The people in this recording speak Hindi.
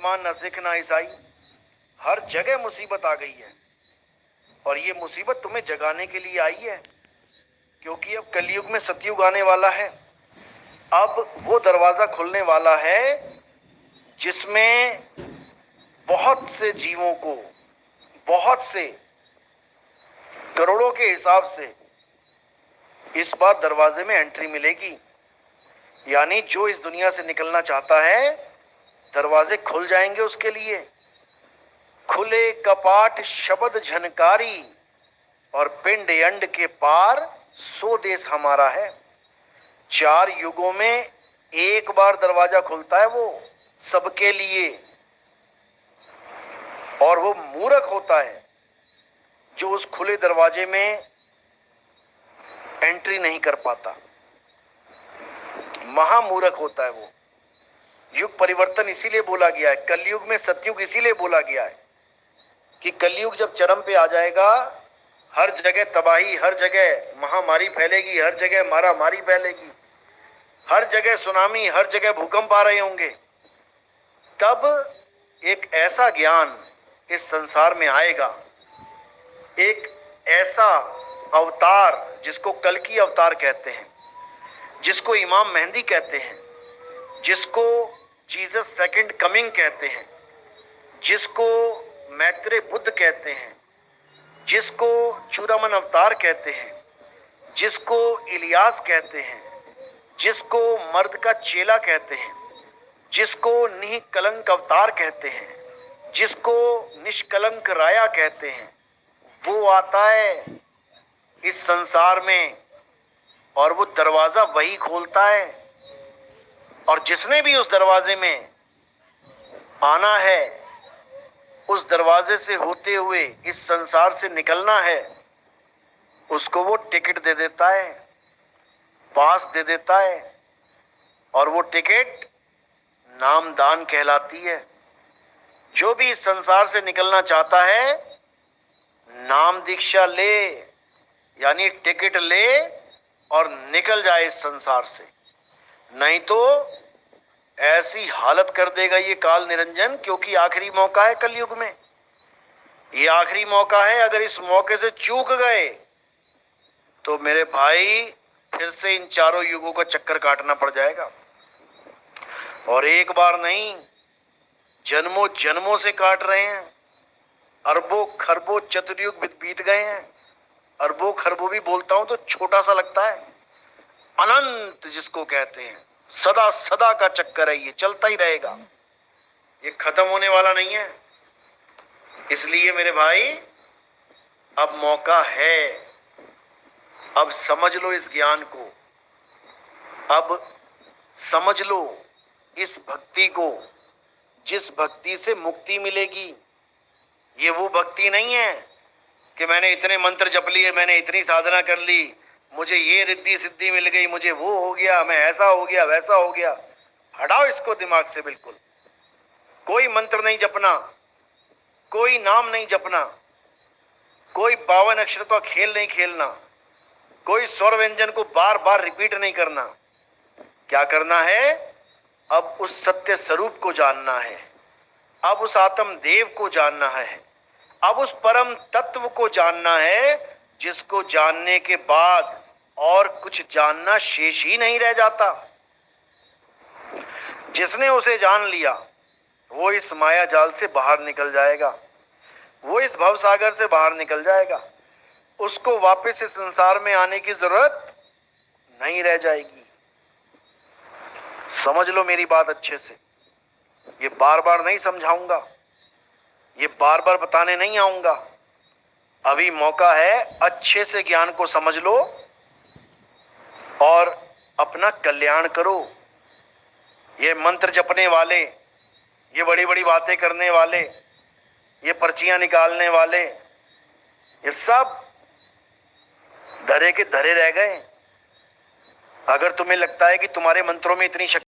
मुसलमान, न सिख, न ईसाई, हर जगह मुसीबत आ गई है। और ये मुसीबत तुम्हें जगाने के लिए आई है, क्योंकि अब कलयुग में सतयुग आने वाला है। अब वो दरवाजा खुलने वाला है जिसमें बहुत से जीवों को, बहुत से करोड़ों के हिसाब से इस बार दरवाजे में एंट्री मिलेगी। यानी जो इस दुनिया से निकलना चाहता है, दरवाजे खुल जाएंगे उसके लिए। खुले कपाट शब्द झनकारी, और पिंड अंड के पार सो देश हमारा है। 4 युगों में एक बार दरवाजा खुलता है वो सबके लिए। और वो मूर्ख होता है जो उस खुले दरवाजे में एंट्री नहीं कर पाता। महामूर्ख होता है वो। युग परिवर्तन इसीलिए बोला गया है, कलयुग में सतयुग इसीलिए बोला गया है कि कलयुग जब चरम पे आ जाएगा, हर जगह तबाही, हर जगह महामारी फैलेगी, हर जगह मारामारी फैलेगी, हर जगह सुनामी, हर जगह भूकंप आ रहे होंगे। तब एक ऐसा ज्ञान इस संसार में आएगा, एक ऐसा अवतार जिसको कल्कि अवतार कहते हैं, जिसको इमाम मेहंदी कहते हैं, जिसको जीसस सेकंड कमिंग कहते हैं, जिसको मैत्रेय बुद्ध कहते हैं, जिसको चूड़ामन अवतार कहते हैं, जिसको इलियास कहते हैं, जिसको मर्द का चेला कहते हैं, जिसको निष्कलंक अवतार कहते हैं, जिसको निष्कलंक राया कहते हैं, वो आता है इस संसार में और वो दरवाजा वही खोलता है। और जिसने भी उस दरवाजे में आना है, उस दरवाजे से होते हुए इस संसार से निकलना है, उसको वो टिकट दे देता है, पास दे देता है। और वो टिकट नामदान कहलाती है। जो भी इस संसार से निकलना चाहता है, नाम दीक्षा ले, यानी टिकट ले और निकल जाए इस संसार से। नहीं तो ऐसी हालत कर देगा ये काल निरंजन, क्योंकि आखिरी मौका है कलयुग में। ये आखिरी मौका है। अगर इस मौके से चूक गए तो मेरे भाई फिर से इन 4 युगों का चक्कर काटना पड़ जाएगा। और एक बार नहीं, जन्मों जन्मों से काट रहे हैं। अरबों खरबों चतुर्युग बीत गए हैं। अरबों खरबों भी बोलता हूं तो छोटा सा लगता है। अनंत जिसको कहते हैं, सदा सदा का चक्कर है, ये चलता ही रहेगा, ये खत्म होने वाला नहीं है। इसलिए मेरे भाई अब मौका है, अब समझ लो इस ज्ञान को, अब समझ लो इस भक्ति को, जिस भक्ति से मुक्ति मिलेगी। ये वो भक्ति नहीं है कि मैंने इतने मंत्र जप लिए, मैंने इतनी साधना कर ली, मुझे ये रिद्धि सिद्धि मिल गई, मुझे वो हो गया, मैं ऐसा हो गया, वैसा हो गया। हटाओ इसको दिमाग से बिल्कुल। कोई मंत्र नहीं जपना, कोई नाम नहीं जपना, कोई 52 अक्षर का खेल नहीं खेलना, कोई स्वर व्यंजन को बार बार रिपीट नहीं करना। क्या करना है? अब उस सत्य स्वरूप को जानना है, अब उस आत्म देव को जानना है, अब उस परम तत्व को जानना है, जिसको जानने के बाद और कुछ जानना शेष ही नहीं रह जाता। जिसने उसे जान लिया वो इस माया जाल से बाहर निकल जाएगा, वो इस भव सागर से बाहर निकल जाएगा। उसको वापस इस संसार में आने की जरूरत नहीं रह जाएगी। समझ लो मेरी बात अच्छे से। ये बार बार नहीं समझाऊंगा, ये बार बार बताने नहीं आऊंगा। अभी मौका है, अच्छे से ज्ञान को समझ लो और अपना कल्याण करो। ये मंत्र जपने वाले, ये बड़ी बड़ी बातें करने वाले, ये पर्चियां निकालने वाले, ये सब धरे के धरे रह गए। अगर तुम्हें लगता है कि तुम्हारे मंत्रों में इतनी शक्ति